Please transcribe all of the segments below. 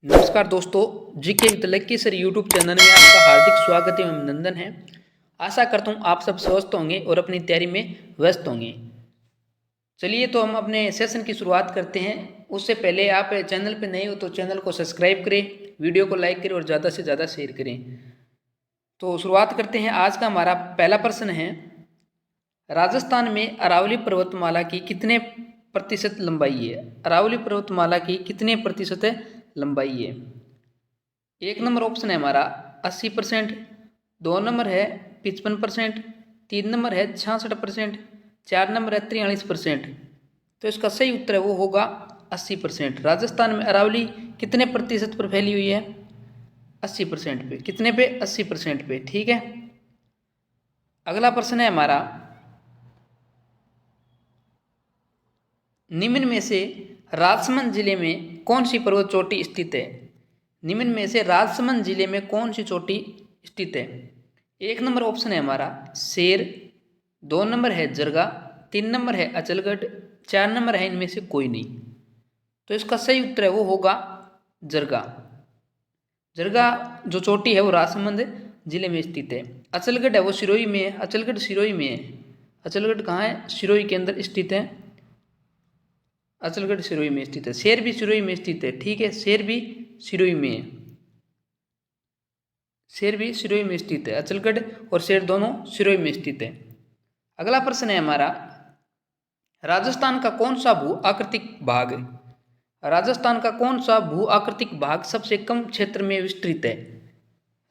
नमस्कार दोस्तों, GK with lucky sir YouTube channel में आपका हार्दिक स्वागत एवं अभिनंदन है। आशा करता हूँ आप सब स्वस्थ होंगे और अपनी तैयारी में व्यस्त होंगे। चलिए तो हम अपने सेशन की शुरुआत करते हैं। उससे पहले आप चैनल पर नए हो तो चैनल को सब्सक्राइब करें, वीडियो को लाइक करें और ज़्यादा से ज़्यादा शेयर करें। तो शुरुआत करते हैं। आज का हमारा पहला प्रश्न है, राजस्थान में अरावली पर्वतमाला की कितने प्रतिशत लंबाई है? अरावली पर्वतमाला की कितने प्रतिशत लंबाई है? एक नंबर ऑप्शन है हमारा 80%, 2 नंबर है 55%, 3 नंबर है 66%, 4 नंबर है 43%। तो इसका सही उत्तर है वो होगा 80%। राजस्थान में अरावली कितने प्रतिशत पर फैली हुई है? 80% पे। कितने पे? 80% पे। ठीक है। अगला प्रश्न है हमारा, निम्न में से राजसमंद जिले में कौन सी पर्वत चोटी स्थित है? निम्न में से राजसमंद जिले में कौन सी चोटी स्थित है? एक नंबर ऑप्शन है हमारा शेर, 2 नंबर है जरगा, 3 नंबर है अचलगढ़, 4 नंबर है इनमें से कोई नहीं। तो इसका सही उत्तर है वो होगा जरगा। जरगा जो चोटी है वो राजसमंद जिले में स्थित है। अचलगढ़ है वो सिरोही में है। अचलगढ़ सिरोही में है। अचलगढ़ कहाँ है? सिरोही के अंदर स्थित है। अचलगढ़ सिरोही में स्थित है। शेर भी सिरोही में स्थित है। ठीक है, शेर भी सिरोही में है। शेर भी सिरोही में स्थित है। अचलगढ़ और शेर दोनों सिरोही में स्थित है। अगला प्रश्न है हमारा, राजस्थान का कौन सा भू आकृतिक भाग, राजस्थान का कौन सा भू आकृतिक भाग सबसे कम क्षेत्र में विस्तृत है?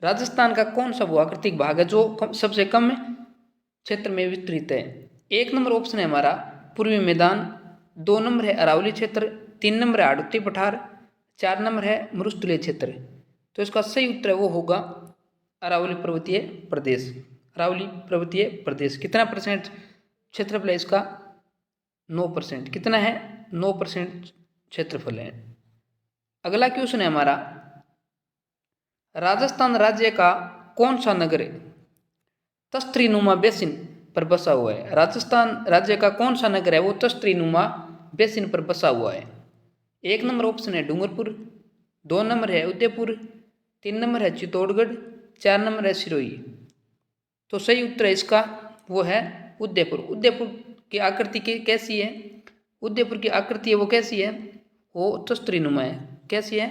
राजस्थान का कौन सा भू आकृतिक भाग है जो सबसे कम क्षेत्र में विस्तृत है? एक नंबर ऑप्शन है हमारा पूर्वी मैदान, 2 नंबर है अरावली क्षेत्र, 3 नंबर है हाड़ौती पठार, 4 नंबर है मरुस्थलीय क्षेत्र। तो इसका सही उत्तर है वो होगा अरावली पर्वतीय प्रदेश। अरावली पर्वतीय प्रदेश। कितना परसेंट क्षेत्रफल है इसका? 9%। कितना है? 9% क्षेत्रफल है। अगला क्वेश्चन है हमारा, राजस्थान राज्य का कौन सा नगर तश्तरीनुमा बेसिन पर बसा हुआ है? राजस्थान राज्य का कौन सा नगर है वो तश्तरीनुमा बेसिन पर बसा हुआ है? एक नंबर ऑप्शन है डूंगरपुर, 2 नंबर है उदयपुर, 3 नंबर है चित्तौड़गढ़, 4 नंबर है सिरोही। तो सही उत्तर है इसका वो है उदयपुर। उदयपुर की आकृति कैसी है? उदयपुर की आकृति है वो कैसी है? वो तश्तरीनुमा है। कैसी है?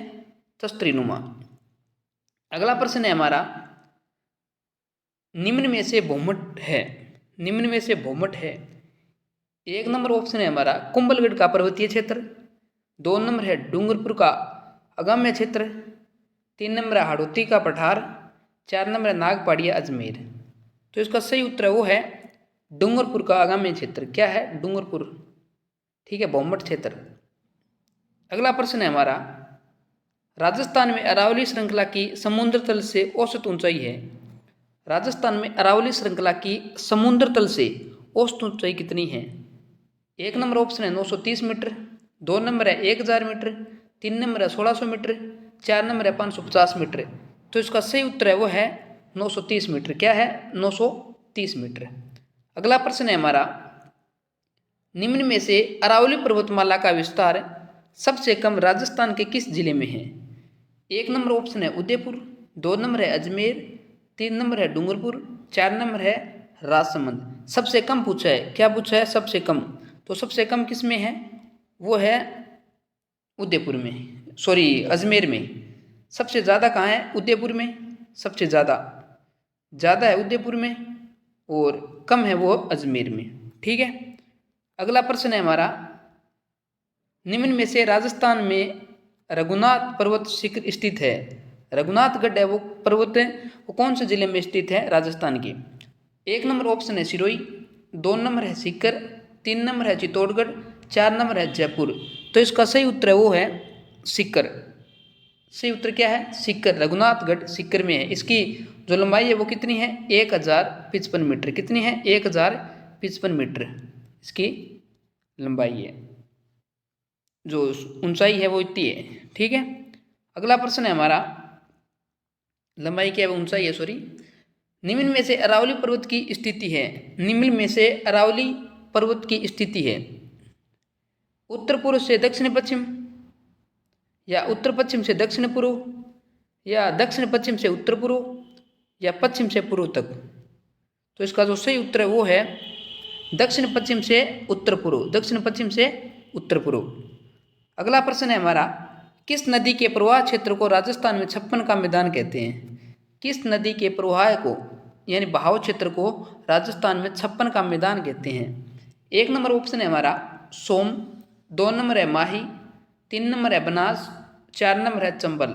तश्तरीनुमा। अगला प्रश्न है हमारा, निम्न में से भूमठ है, निम्न में से भूमठ है। एक नंबर ऑप्शन है हमारा कुंभलगढ़ का पर्वतीय क्षेत्र, 2 नंबर है डूंगरपुर का अगम्य क्षेत्र, 3 नंबर है हाड़ौती का पठार, 4 नंबर है नागपाड़िया अजमेर। तो इसका सही उत्तर है वो है डूंगरपुर का अगम्य क्षेत्र। क्या है? डूंगरपुर। ठीक है, भूमठ क्षेत्र। अगला प्रश्न है हमारा, राजस्थान में अरावली श्रृंखला की समुद्र तल से औसत ऊंचाई है? राजस्थान में अरावली श्रृंखला की समुद्र तल से औसत ऊंचाई कितनी है? एक नंबर ऑप्शन है 930 मीटर, 2 नंबर है 1000 मीटर, 3 नंबर है 1600 मीटर, 4 नंबर है 550 मीटर। तो इसका सही उत्तर है वो है 930 मीटर। क्या है? 930 मीटर। अगला प्रश्न है हमारा, निम्न में से अरावली पर्वतमाला का विस्तार सबसे कम राजस्थान के किस जिले में है? एक नंबर ऑप्शन है उदयपुर, 2 नंबर है अजमेर, 3 नंबर है डूंगरपुर, 4 नंबर है राजसमंद। सबसे कम पूछा है। क्या पूछा है? सबसे कम। तो सबसे कम किस में है? वो है उदयपुर में, सॉरी अजमेर में। सबसे ज़्यादा कहाँ है? उदयपुर में। सबसे ज़्यादा है उदयपुर में और कम है वो अजमेर में। ठीक है। अगला प्रश्न है हमारा, निम्न में से राजस्थान में रघुनाथ पर्वत शिखर स्थित है? रघुनाथगढ़ है वो पर्वत है वो कौन से जिले में स्थित है राजस्थान की? एक नंबर ऑप्शन है सिरोही, 2 नंबर है सीकर, 3 नंबर है चित्तौड़गढ़, 4 नंबर है जयपुर। तो इसका सही उत्तर है वो है सीकर। सही उत्तर क्या है? सीकर। रघुनाथगढ़ सीकर में है। इसकी जो लंबाई है वो कितनी है? 1055 मीटर। कितनी है? 1055 मीटर इसकी लंबाई है। जो ऊंचाई है वो इतनी है। ठीक है। अगला प्रश्न है हमारा, लंबाई क्या है? ऊंचाई है, सॉरी। निम्न में से अरावली पर्वत की स्थिति है, निम्न में से अरावली पर्वत की स्थिति है उत्तर पूर्व से दक्षिण पश्चिम, या उत्तर पश्चिम से दक्षिण पूर्व, या दक्षिण पश्चिम से उत्तर पूर्व, या पश्चिम से पूर्व तक। तो इसका जो सही उत्तर है वो है दक्षिण पश्चिम से उत्तर पूर्व, दक्षिण पश्चिम से उत्तर पूर्व। अगला प्रश्न है हमारा, किस नदी के प्रवाह क्षेत्र को राजस्थान में 56 का मैदान कहते हैं? किस नदी के प्रवाह को यानी बहाव क्षेत्र को राजस्थान में 56 का मैदान कहते हैं? एक नंबर ऑप्शन है हमारा सोम, 2 नंबर है माही, 3 नंबर है बनास, 4 नंबर है चंबल।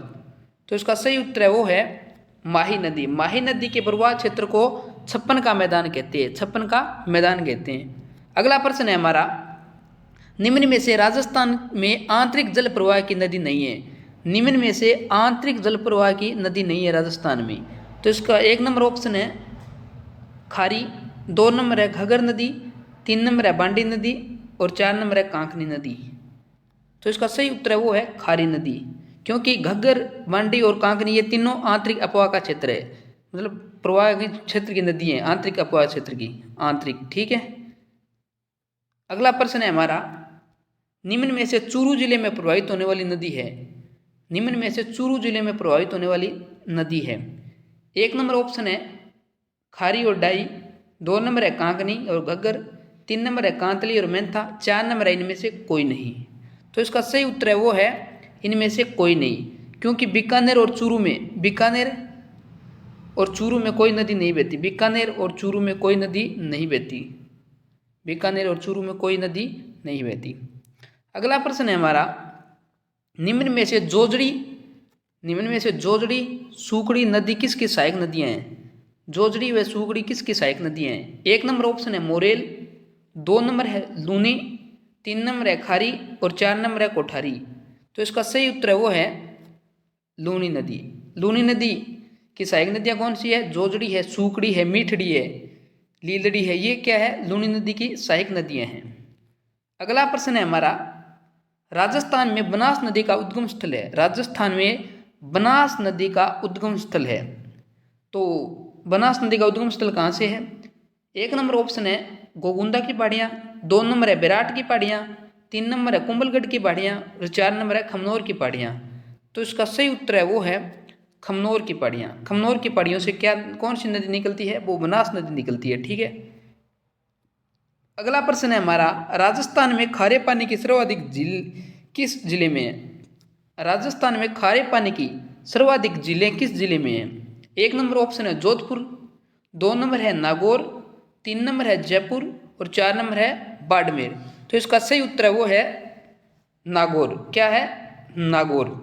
तो इसका सही उत्तर है वो है माही नदी। माही नदी के प्रवाह क्षेत्र को 56 का मैदान कहते हैं, 56 का मैदान कहते हैं। अगला प्रश्न है हमारा, निम्न में से राजस्थान में आंतरिक जल प्रवाह की नदी नहीं है। निम्न में से आंतरिक जल प्रवाह की नदी नहीं है राजस्थान में। तो इसका एक नंबर ऑप्शन है खारी, 2 नंबर है घग्गर नदी, 3 नंबर है बांडी नदी और 4 नंबर है कांकनी नदी। तो इसका सही उत्तर है वो है खारी नदी, क्योंकि घग्गर, बांडी और कांकनी ये तीनों आंतरिक अपवाह का क्षेत्र है, मतलब प्रवाह के क्षेत्र की नदी है, आंतरिक अपवाह क्षेत्र की आंतरिक। ठीक है। अगला प्रश्न है हमारा, निम्न में से चूरू जिले में प्रवाहित होने वाली नदी है। निम्न में से चूरू जिले में प्रवाहित होने वाली नदी है। एक नंबर ऑप्शन है खारी और डाई, 2 नंबर है कांकनी और घग्गर, 3 नंबर है कांतली और मेंथा, 4 नंबर है इनमें से कोई नहीं। तो इसका सही उत्तर है वो है इनमें से कोई नहीं, क्योंकि बीकानेर और चूरू में, बीकानेर और चूरू में कोई नदी नहीं बहती। बीकानेर और चूरू में कोई नदी नहीं बहती। बीकानेर और चूरू में कोई नदी नहीं बहती। अगला प्रश्न है हमारा, निम्न में से जोजड़ी सूकड़ी नदी किसकी सहायक नदियां हैं? जोजड़ी व सूकड़ी किसकी सहायक नदियां हैं? एक नंबर ऑप्शन है मोरेल, 2 नंबर है लूनी, 3 नंबर है खारी और 4 नंबर है कोठारी। तो इसका सही उत्तर है वो है लूनी नदी। लूनी नदी की सहायक नदियां कौन सी है? जोजड़ी है, सूकड़ी है, मीठड़ी है, लीलड़ी है। ये क्या है? लूनी नदी की सहायक नदियां हैं। अगला प्रश्न है हमारा, राजस्थान में बनास नदी का उद्गम स्थल है। राजस्थान में बनास नदी का उद्गम स्थल है। तो बनास नदी का उद्गम स्थल कहाँ से है? एक नंबर ऑप्शन है गोगुंदा की पहाड़ियाँ, 2 नंबर है बैराट की पहाड़ियाँ, 3 नंबर है कुंभलगढ़ की पहाड़ियाँ और 4 नंबर है खमनोर की पहाड़ियाँ। तो इसका सही उत्तर है वो है खमनोर की पहाड़ियाँ। खमनोर की पहाड़ियों से क्या, कौन सी नदी निकलती है? वो बनास नदी निकलती है। ठीक है। अगला प्रश्न है हमारा, राजस्थान में खारे पानी की सर्वाधिक झील किस जिले में है? राजस्थान में खारे पानी की सर्वाधिक झीलें किस जिले में है? एक नंबर ऑप्शन है जोधपुर, 2 नंबर है नागौर, 3 नंबर है जयपुर और 4 नंबर है बाड़मेर। तो इसका सही उत्तर है वो है नागौर। क्या है? नागौर।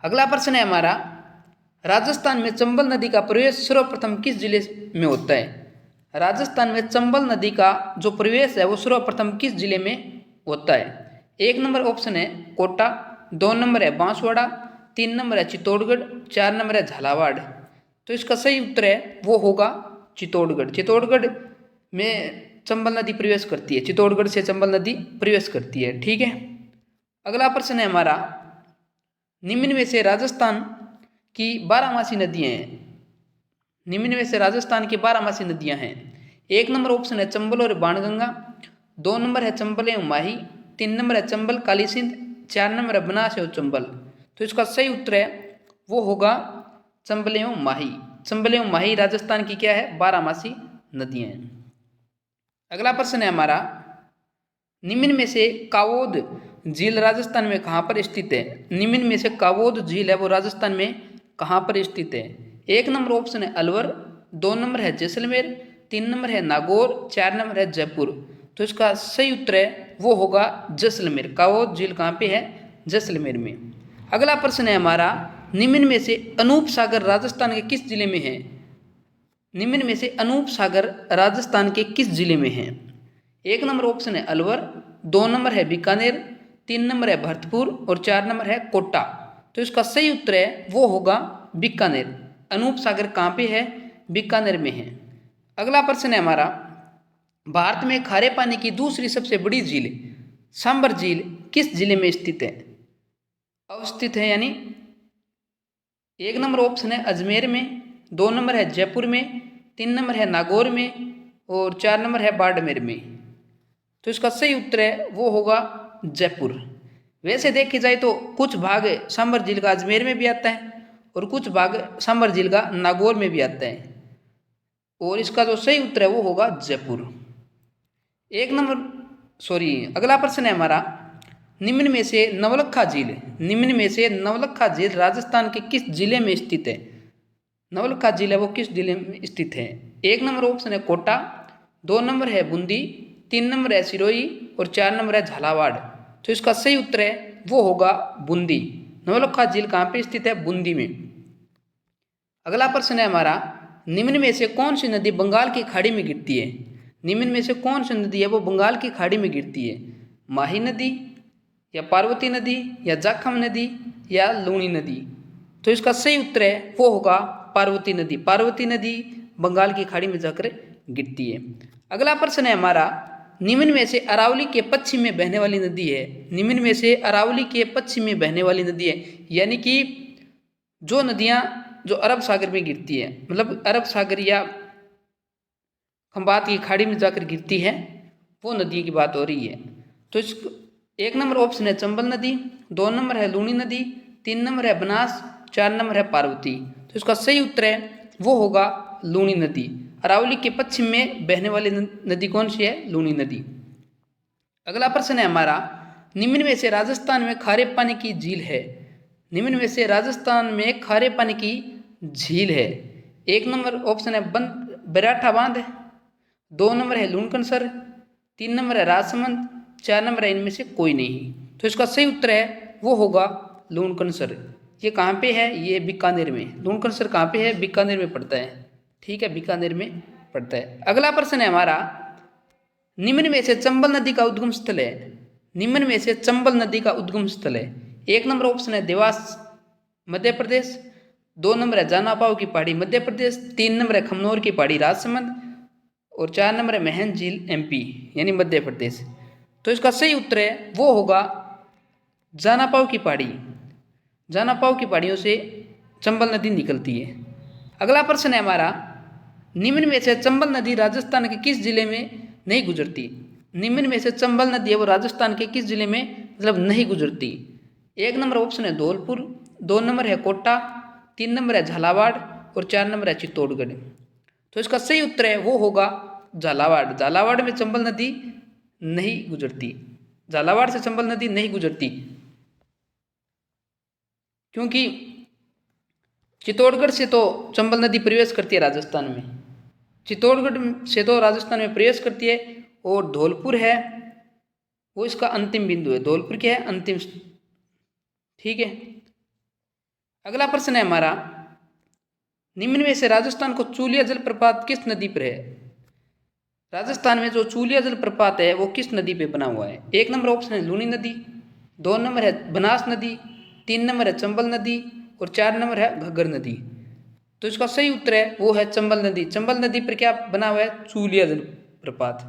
अगला प्रश्न है हमारा, राजस्थान में चंबल नदी का प्रवेश सर्वप्रथम किस जिले में होता है? राजस्थान में चंबल नदी का जो प्रवेश है वो सर्वप्रथम किस जिले में होता है? एक नंबर ऑप्शन है कोटा, 2 नंबर है बांसवाड़ा, 3 नंबर है चित्तौड़गढ़, 4 नंबर है झालावाड़। तो इसका सही उत्तर है वो होगा चित्तौड़गढ़। चित्तौड़गढ़ में चंबल नदी प्रवेश करती है, चित्तौड़गढ़ से चंबल नदी प्रवेश करती है। ठीक है। अगला प्रश्न है हमारा, निम्न में से राजस्थान की 12मासी नदियाँ हैं। निम्न में से राजस्थान की 12मासी नदियाँ हैं। एक नंबर ऑप्शन है चंबल और बाणगंगा, 2 नंबर है चंबल एवं माही, 3 नंबर है चंबल काली सिंध, 4 नंबर है बनास एवं चंबल। तो इसका सही उत्तर है वो होगा चंबल एवं माही। चंबल एवं माही राजस्थान की क्या है? 12मासी नदियाँ हैं। अगला प्रश्न है हमारा, निम्न में से कावोद झील राजस्थान में कहाँ पर स्थित है? निम्न में से कावोद झील है वो राजस्थान में कहाँ पर स्थित है? एक नंबर ऑप्शन है अलवर, 2 नंबर है जैसलमेर, 3 नंबर है नागौर, 4 नंबर है जयपुर। तो इसका सही उत्तर है वो होगा जैसलमेर। कावोद झील कहाँ पे है? जैसलमेर में। अगला प्रश्न है हमारा, निम्न में से अनूप सागर राजस्थान के किस जिले में है? निम्न में से अनूप सागर राजस्थान के किस जिले में है? एक नंबर ऑप्शन है अलवर, 2 नंबर है बीकानेर, 3 नंबर है भरतपुर और 4 नंबर है कोटा। तो इसका सही उत्तर है वो होगा बीकानेर। अनूप सागर कहाँ पे है? बीकानेर में है। अगला प्रश्न है हमारा, भारत में खारे पानी की दूसरी सबसे बड़ी झील सांबर झील किस जिले में स्थित है? अवस्थित है यानी एक नंबर ऑप्शन है अजमेर में, 2 नंबर है जयपुर में, 3 नंबर है नागौर में और 4 नंबर है बाड़मेर में। तो इसका सही उत्तर है वो होगा जयपुर। वैसे देखे जाए तो कुछ भाग सांभर झील का अजमेर में भी आता है और कुछ भाग सांभर झील का नागौर में भी आता है, और इसका जो सही उत्तर है वो होगा जयपुर। एक नंबर सॉरी अगला प्रश्न है हमारा, निम्न में से नवलखा झील, निम्न में से नवलखा झील राजस्थान के किस जिले में स्थित है? नवलखा झील है वो किस जिले में स्थित है? एक नंबर ऑप्शन है कोटा, 2 नंबर है बूंदी, 3 नंबर है सिरोही और 4 नंबर है झालावाड़। तो इसका सही उत्तर है वो होगा बूंदी। नवलखा झील कहाँ पे स्थित है? बूंदी में। अगला प्रश्न है हमारा, निम्न में से कौन सी नदी बंगाल की खाड़ी में गिरती है? निम्न में से कौन सी नदी है वो बंगाल की खाड़ी में गिरती है? माही नदी या पार्वती नदी या जाखम नदी या लूणी नदी? तो इसका सही उत्तर है वो होगा पार्वती नदी। पार्वती नदी बंगाल की खाड़ी में जाकर गिरती है। अगला प्रश्न है हमारा, निम्न में से अरावली के पश्चिम में बहने वाली नदी है? निम्न में से अरावली के पश्चिम में बहने वाली नदी है, यानी कि जो नदियां जो अरब सागर में गिरती है, मतलब अरब सागर या खंबात की खाड़ी में जाकर गिरती है, वो नदी की बात हो रही है। तो इस एक नंबर ऑप्शन है चंबल नदी, 2 नंबर है लूणी नदी, 3 नंबर है बनास, 4 नंबर है पार्वती। तो इसका सही उत्तर है वो होगा लूणी नदी। अरावली के पश्चिम में बहने वाली नदी कौन सी है? लूणी नदी। अगला प्रश्न है हमारा, निम्न में से राजस्थान में खारे पानी की झील है? निम्न में से राजस्थान में खारे पानी की झील है? एक नंबर ऑप्शन है बराठा बांध, 2 नंबर है लूणकनसर, 3 नंबर है राजसमंद, 4 नंबर है इनमें से कोई नहीं। तो इसका सही उत्तर है वो होगा लूणकनसर। ये कहाँ पे है? ये बीकानेर में। लूणकनसर कहाँ पे है? बीकानेर में पड़ता है। ठीक है, बीकानेर में पड़ता है। अगला प्रश्न है हमारा, निम्न में से चंबल नदी का उद्गम स्थल है? निम्न में से चंबल नदी का उद्गम स्थल है? एक नंबर ऑप्शन है देवास मध्य प्रदेश, 2 नंबर है जानापाव की पहाड़ी मध्य प्रदेश, 3 नंबर है खमनोर की पहाड़ी राजसमंद और 4 नंबर है महन झील एमपी यानी मध्य प्रदेश। तो इसका सही उत्तर है वो होगा जानापाव की पहाड़ी। जानापाव की पहाड़ियों से चंबल नदी निकलती है। अगला प्रश्न है हमारा, निम्न में से चंबल नदी राजस्थान के किस जिले में नहीं गुजरती? निम्न में से चंबल नदी है वो राजस्थान के किस जिले में मतलब नहीं गुजरती? एक नंबर ऑप्शन है धौलपुर, 2 नंबर है कोटा, 3 नंबर है झालावाड़ और 4 नंबर है चित्तौड़गढ़। तो इसका सही उत्तर है वो होगा झालावाड़। झालावाड़ में चंबल नदी नहीं गुजरती। झालावाड़ से चंबल नदी नहीं गुजरती क्योंकि चित्तौड़गढ़ से तो चंबल नदी प्रवेश करती है राजस्थान में, चित्तौड़गढ़ से तो राजस्थान में प्रवेश करती है, और धौलपुर है वो इसका अंतिम बिंदु है। धौलपुर क्या है? अंतिम। ठीक है। अगला प्रश्न है हमारा, निम्न में से राजस्थान को चूलिया जलप्रपात किस नदी पर है? राजस्थान में जो चूलिया जलप्रपात है वो किस नदी पे बना हुआ है? एक नंबर ऑप्शन है लूणी नदी, 2 नंबर है बनास नदी, 3 नंबर है चंबल नदी और 4 नंबर है घग्गर नदी। तो इसका सही उत्तर है वो है चंबल नदी। चंबल नदी पर क्या बना हुआ है? चूलिया जलप्रपात।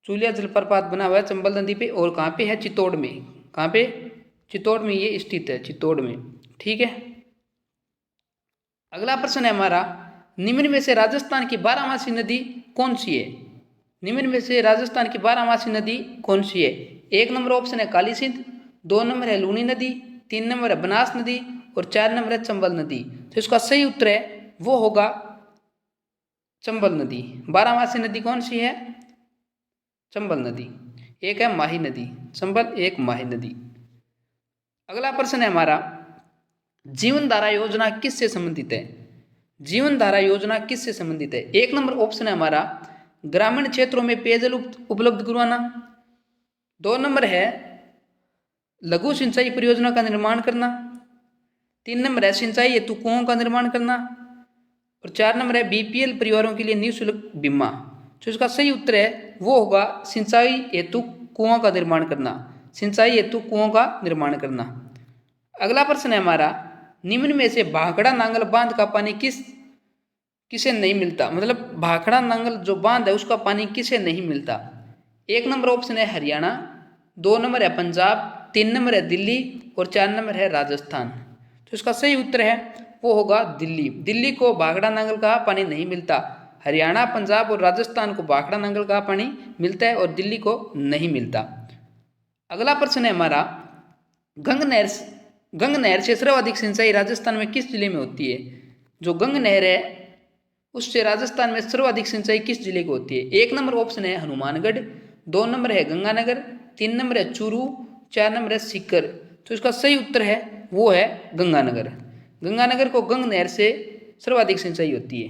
चूलिया जलप्रपात बना हुआ है चंबल नदी पे, और कहाँ पे है? चित्तौड़ में। कहाँ पे? चित्तौड़ में ये स्थित है, चित्तौड़ में। ठीक है। अगला प्रश्न है हमारा, निम्न में से राजस्थान की बारहमासी नदी कौन सी है? निम्न में से राजस्थान की बारहमासी नदी कौन सी है? एक नंबर ऑप्शन है काली सिंध, 2 नंबर है लूणी नदी, 3 नंबर है बनास नदी और 4 नंबर है चंबल नदी। तो इसका सही उत्तर है वो होगा चंबल नदी। बारहमासी नदी कौन सी है? चंबल नदी। एक है माही नदी, चंबल, एक माही नदी। अगला प्रश्न है हमारा, जीवन धारा योजना किससे संबंधित है? जीवन धारा योजना किससे संबंधित है? एक नंबर ऑप्शन है हमारा ग्रामीण क्षेत्रों में पेयजल उपलब्ध करवाना, 2 नंबर है लघु सिंचाई परियोजना का निर्माण करना, 3 नंबर है सिंचाई हेतु कुओं का निर्माण करना और 4 नंबर है बीपीएल परिवारों के लिए निःशुल्क बीमा। तो इसका सही उत्तर है वो होगा सिंचाई हेतु कुओं का निर्माण करना। सिंचाई हेतु कुओं का निर्माण करना। अगला प्रश्न है हमारा, निम्न में से भाखड़ा नांगल बांध का पानी किसे नहीं मिलता? मतलब भाखड़ा नांगल जो बांध है उसका पानी किसे नहीं मिलता? एक नंबर ऑप्शन है हरियाणा, 2 नंबर है पंजाब, 3 नंबर है दिल्ली और 4 नंबर है राजस्थान। तो इसका सही उत्तर है वो होगा दिल्ली। दिल्ली को भाखड़ा नांगल का पानी नहीं मिलता। हरियाणा, पंजाब और राजस्थान को भाखड़ा नांगल का पानी मिलता है और दिल्ली को नहीं मिलता। अगला प्रश्न है हमारा, गंग नहर से सर्वाधिक सिंचाई राजस्थान में किस जिले में होती है? जो गंग नहर है उससे राजस्थान में सर्वाधिक सिंचाई किस जिले को होती है? एक नंबर ऑप्शन है हनुमानगढ़, 2 नंबर है गंगानगर, 3 नंबर है चूरू, 4 नंबर है सीकर। तो इसका सही उत्तर है वो है गंगानगर। गंगानगर को गंग नहर से सर्वाधिक सिंचाई होती है।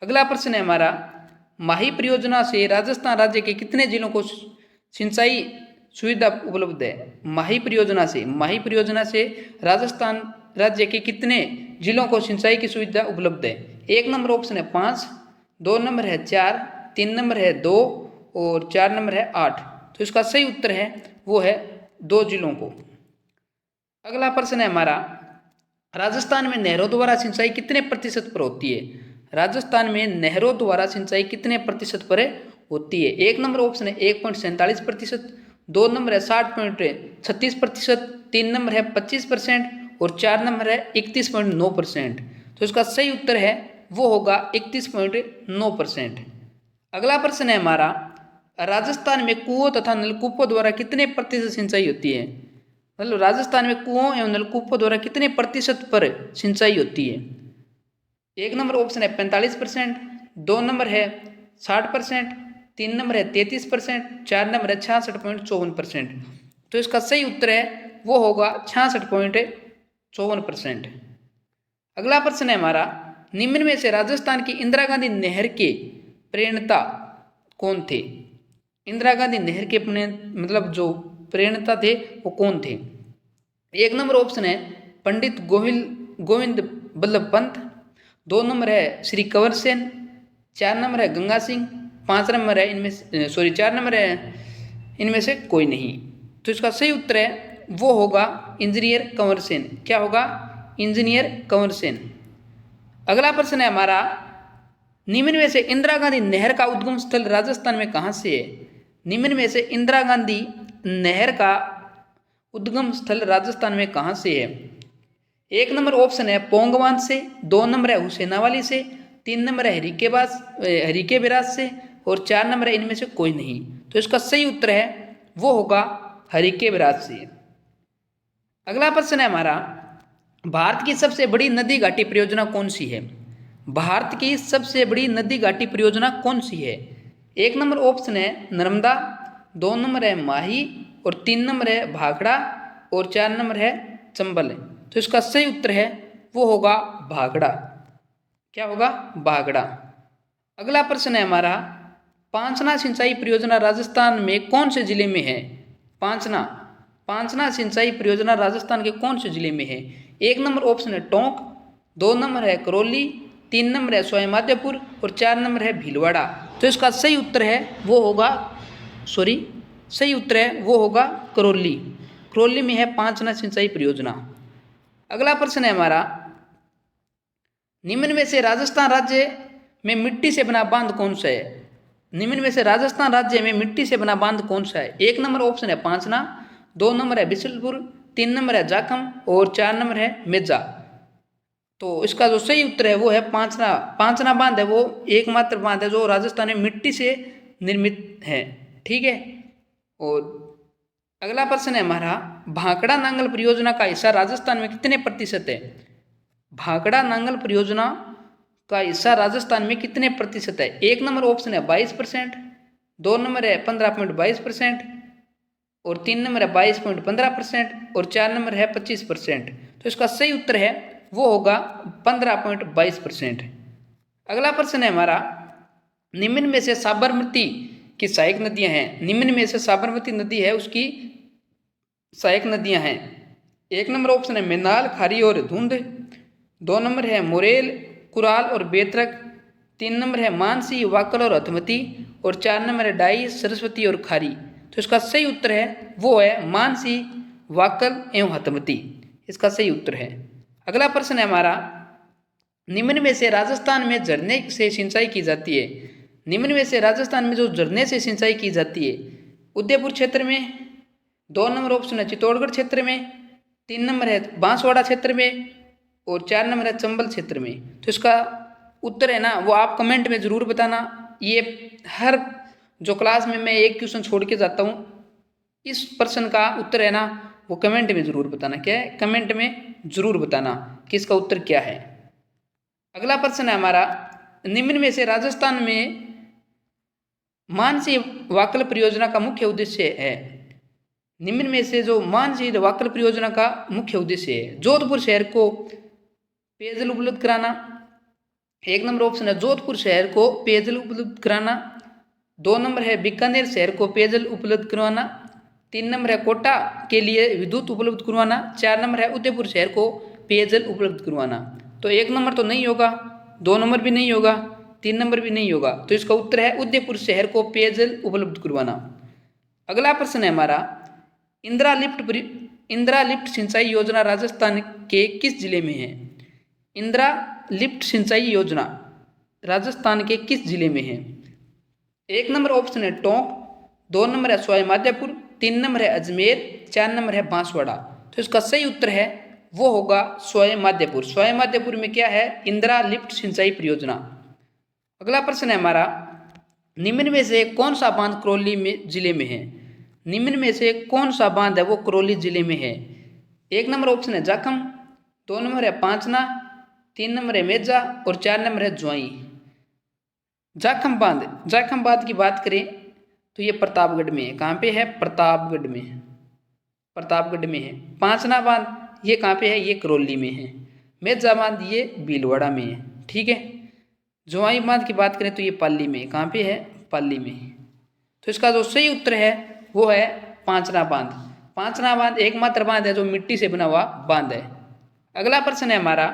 अगला प्रश्न है हमारा, माही परियोजना से राजस्थान राज्य के कितने जिलों को सिंचाई सुविधा उपलब्ध है? माही परियोजना से राजस्थान राज्य के कितने जिलों को सिंचाई की सुविधा उपलब्ध है? एक नंबर ऑप्शन है 5, 2 नंबर है 4, 3 नंबर है 2 और 4 नंबर है 8। तो इसका सही उत्तर है वो है 2 जिलों को। अगला प्रश्न है हमारा, राजस्थान में नहरों द्वारा सिंचाई कितने प्रतिशत पर होती है? राजस्थान में नहरों द्वारा सिंचाई कितने प्रतिशत पर होती है? एक नंबर ऑप्शन है 1.47%, 2 नंबर है 60.36%, 3 नंबर है 25% और 4 नंबर है 31.9%। तो इसका सही उत्तर है वो होगा 31.9%। अगला प्रश्न है हमारा, राजस्थान में कुओं तथा नलकूपों द्वारा कितने प्रतिशत सिंचाई होती है? मतलब राजस्थान में कुओं एवं नलकूपों द्वारा कितने प्रतिशत पर सिंचाई होती है? एक नंबर ऑप्शन है 45%, 2 नंबर है 60%, 3 नंबर है 33%, 4 नंबर है 66.54%। तो इसका सही उत्तर है वो होगा 66.54%। अगला प्रश्न है हमारा, निम्न में से राजस्थान की इंदिरा गांधी नहर के प्रणेता कौन थे? इंदिरा गांधी नहर के मतलब जो प्रणेता थे वो कौन थे? एक नंबर ऑप्शन है पंडित गोविंद बल्लभ पंत, 2 नंबर है श्री कंवर सेन, 4 नंबर है गंगा सिंह, 5 नंबर है 4 नंबर है इनमें से कोई नहीं। तो इसका सही उत्तर है वो होगा इंजीनियर कंवर सेन। क्या होगा? इंजीनियर कंवर सेन। अगला प्रश्न है हमारा, निम्न में से इंदिरा गांधी नहर का उद्गम स्थल राजस्थान में कहाँ से है? निम्न में से इंदिरा गांधी नहर का उद्गम स्थल राजस्थान में कहाँ से है? एक नंबर ऑप्शन है पोंग बांध से, 2 नंबर है हुसैनावाली से, 3 नंबर है हरीके बिराज से और 4 नंबर है इनमें से कोई नहीं। तो इसका सही उत्तर है वो होगा हरीके बिराज से। अगला प्रश्न है हमारा, भारत की सबसे बड़ी नदी घाटी परियोजना कौन सी है? भारत की सबसे बड़ी नदी घाटी परियोजना कौन सी है? एक नंबर ऑप्शन है नर्मदा, 2 नंबर है माही और 3 नंबर है भाखड़ा और 4 नंबर है चंबल। तो इसका सही उत्तर है वो होगा भाखड़ा। क्या होगा? भाखड़ा। अगला प्रश्न है हमारा, पांचना सिंचाई परियोजना राजस्थान में कौन से जिले में है? पांचना सिंचाई परियोजना राजस्थान के कौन से जिले में है? एक नंबर ऑप्शन है टोंक, 2 नंबर है करौली, 3 नंबर है सवाईमाधोपुर और 4 नंबर है भीलवाड़ा। तो इसका सही उत्तर है वो होगा करौली। करौली में है पांचना सिंचाई परियोजना। अगला प्रश्न है हमारा, निम्न में से राजस्थान राज्य में मिट्टी से बना बांध कौन सा है? निम्न में से राजस्थान राज्य में मिट्टी से बना बांध कौन सा है? एक नंबर ऑप्शन है पांचना, 2 नंबर है बिशलपुर, 3 नंबर है जाखम और 4 नंबर है मेजा। तो इसका जो सही उत्तर है वो है पांचना बांध है वो एकमात्र बांध है जो राजस्थान में मिट्टी से निर्मित है। ठीक है। और अगला प्रश्न है हमारा, भाखड़ा नांगल परियोजना का हिस्सा राजस्थान में कितने प्रतिशत है? भाखड़ा नांगल परियोजना का हिस्सा राजस्थान में कितने प्रतिशत है? एक नंबर ऑप्शन है 22%, 2 नंबर है 15.22% और 3 नंबर है 22.15% और 4 नंबर है 25%। तो इसका सही उत्तर है वो होगा 15.22%। अगला प्रश्न है हमारा, निम्न में से साबरमती की सहायक नदियां हैं। निम्न में से साबरमती नदी है उसकी सहायक नदियां हैं। एक नंबर ऑप्शन है मेनाल, खारी और धुंध, 2 नंबर है मोरेल, कुराल और बेतरक, 3 नंबर है मानसी, वाकल और हथमती और 4 नंबर है डाई, सरस्वती और खारी। तो इसका सही उत्तर है वो है मानसी, वाकल एवं हथमती। इसका सही उत्तर है। अगला प्रश्न है हमारा, निम्न में से राजस्थान में झरने से सिंचाई की जाती है। निम्न में से राजस्थान में जो झरने से सिंचाई की जाती है, उदयपुर क्षेत्र में, 2 नंबर ऑप्शन है चित्तौड़गढ़ क्षेत्र में, 3 नंबर है बांसवाड़ा क्षेत्र में और 4 नंबर है चंबल क्षेत्र में। तो इसका उत्तर है ना वो आप कमेंट में ज़रूर बताना। ये हर जो क्लास में मैं एक क्वेश्चन छोड़ के जाता हूँ, इस प्रश्न का उत्तर है ना वो कमेंट में ज़रूर बताना। क्या है? कमेंट में ज़रूर बताना कि इसका उत्तर क्या है। अगला प्रश्न है हमारा, निम्न में से राजस्थान में मानसी वाकल परियोजना का मुख्य उद्देश्य है। निम्न में से जो मानसी वाकल परियोजना का मुख्य उद्देश्य है, जोधपुर शहर को पेयजल उपलब्ध कराना। एक नंबर ऑप्शन है जोधपुर शहर को पेयजल उपलब्ध कराना। 2 नंबर है बीकानेर शहर को पेयजल उपलब्ध करवाना। 3 नंबर है कोटा के लिए विद्युत उपलब्ध करवाना। 4 नंबर है उदयपुर शहर को पेयजल उपलब्ध करवाना। तो 1 नंबर तो नहीं होगा, 2 नंबर भी नहीं होगा, 3 नंबर भी नहीं होगा, तो इसका उत्तर है उदयपुर शहर को पेयजल उपलब्ध करवाना। अगला प्रश्न है हमारा, इंदिरा लिफ्ट सिंचाई योजना राजस्थान के किस जिले में है? इंदिरा लिफ्ट सिंचाई योजना राजस्थान के किस जिले में है? 1 नंबर ऑप्शन है टोंक, 2 नंबर है सवाई माधोपुर, 3 नंबर है अजमेर, 4 नंबर है बांसवाड़ा। तो इसका सही उत्तर है वो होगा सवाई माधोपुर। सवाई माधोपुर में क्या है? इंदिरा लिफ्ट सिंचाई परियोजना। अगला प्रश्न है हमारा, निम्न में से कौन सा बांध करौली में जिले में है? निम्न में से कौन सा बांध है वो करौली जिले में है? 1 नंबर ऑप्शन है जाखम, 2 नंबर है पांचना, 3 नंबर है मेजा और 4 नंबर है ज्वाई। जाखम बांध की बात करें तो ये प्रतापगढ़ में है। कहाँ पे है? प्रतापगढ़ में है, प्रतापगढ़ में है। पांचना बांध ये कहाँ पे है? ये करौली में है। मेजा बांध ये भीलवाड़ा में है। ठीक है। ज्वाई बांध की बात करें तो ये पाली में है। कहाँ पे है? पाली में है। तो इसका जो सही उत्तर है वो है पांचना बांध। पांचना बांध एकमात्र बांध है जो मिट्टी से बना हुआ बांध है। अगला प्रश्न है हमारा,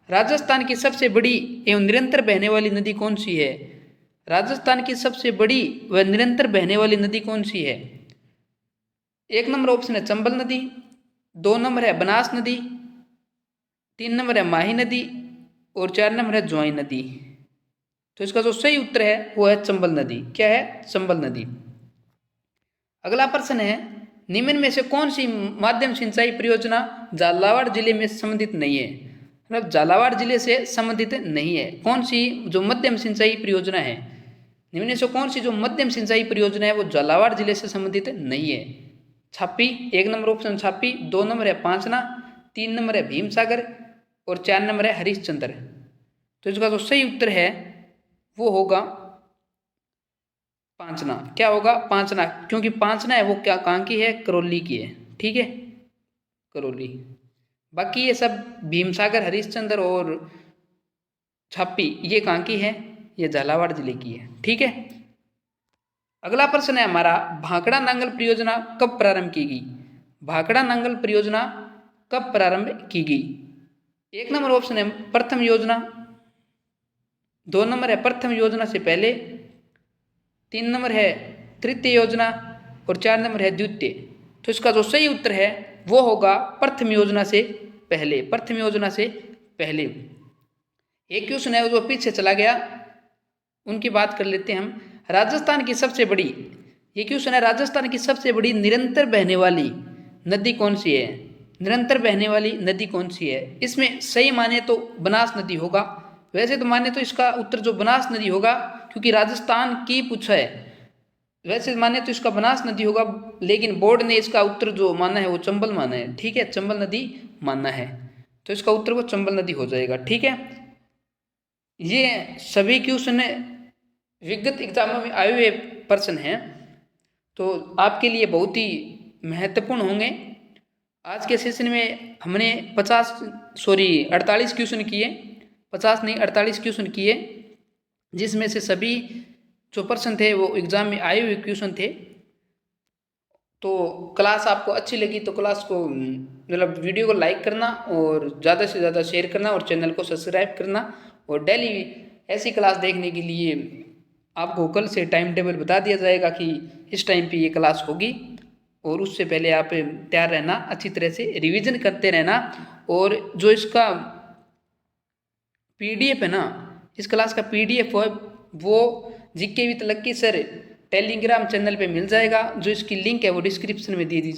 राजस्थान की सबसे बड़ी एवं निरंतर बहने वाली नदी कौन सी है? राजस्थान की सबसे बड़ी व निरंतर बहने वाली नदी कौन सी है? 1 नंबर ऑप्शन है चंबल नदी, 2 नंबर है बनास नदी, 3 नंबर है माही नदी और 4 नंबर है ज्वाई नदी। तो इसका जो सही उत्तर है वो है चंबल नदी। क्या है? चंबल नदी। अगला प्रश्न है, निम्न में से कौन सी माध्यम सिंचाई परियोजना झालावाड़ जिले में संबंधित नहीं है? मतलब झालावाड़ जिले से संबंधित नहीं है। कौन सी जो मध्यम सिंचाई परियोजना है, निम्न में से कौन सी जो मध्यम सिंचाई परियोजना है वो झालावाड़ जिले से संबंधित नहीं है? छापी, 1 नंबर ऑप्शन छापी, 2 नंबर है पांचना, 3 नंबर है भीमसागर और 4 नंबर है हरिश्चंद्र। तो इसका जो सही उत्तर है वो होगा पांचना। क्या होगा? पांचना, क्योंकि पांचना है वो क्या कहाँ की है? करौली की है। ठीक है, करौली। बाकी ये सब भीमसागर, हरिश्चंद्र और छापी ये कहाँ की है? ये झालावाड़ जिले की है। ठीक है। अगला प्रश्न है हमारा, भाखड़ा नांगल परियोजना कब प्रारंभ की गई? भाखड़ा नांगल परियोजना कब प्रारंभ की गई? 1 नंबर ऑप्शन है प्रथम योजना, 2 नंबर है प्रथम योजना से पहले, 3 नंबर है तृतीय योजना और 4 नंबर है द्वितीय। तो इसका जो सही उत्तर है वो होगा प्रथम योजना से पहले। प्रथम योजना से पहले। एक क्वेश्चन है जो पीछे चला गया, उनकी बात कर लेते हैं हम। राजस्थान की सबसे बड़ी, ये क्वेश्चन है, राजस्थान की सबसे बड़ी निरंतर बहने वाली नदी कौन सी है? निरंतर बहने वाली नदी कौन सी है? इसमें सही माने तो बनास नदी होगा। वैसे तो माने तो इसका उत्तर जो बनास नदी होगा, क्योंकि राजस्थान की पूछा है। वैसे माने तो इसका बनास नदी होगा, लेकिन बोर्ड ने इसका उत्तर जो माना है वो चंबल माना है। ठीक है, चंबल नदी मानना है, तो इसका उत्तर वो चंबल नदी हो जाएगा। ठीक है। ये सभी क्वेश्चन विगत एग्जामों में आए हुए प्रश्न हैं, तो आपके लिए बहुत ही महत्वपूर्ण होंगे। आज के सेशन में हमने 48 क्वेश्चन किए, 50 नहीं 48 क्वेश्चन किए, जिसमें से सभी जो प्रश्न थे वो एग्ज़ाम में आए हुए क्वेश्चन थे। तो क्लास आपको अच्छी लगी तो क्लास को मतलब वीडियो को लाइक करना और ज़्यादा से ज़्यादा शेयर करना और चैनल को सब्सक्राइब करना। और डेली ऐसी क्लास देखने के लिए आपको कल से टाइम टेबल बता दिया जाएगा कि इस टाइम पे ये क्लास होगी, और उससे पहले आप तैयार रहना, अच्छी तरह से रिवीजन करते रहना। और जो इसका PDF है ना, इस क्लास का PDF है वो GK with lucky sir Telegram channel पे मिल जाएगा, जो इसकी लिंक है वो डिस्क्रिप्शन में दे दी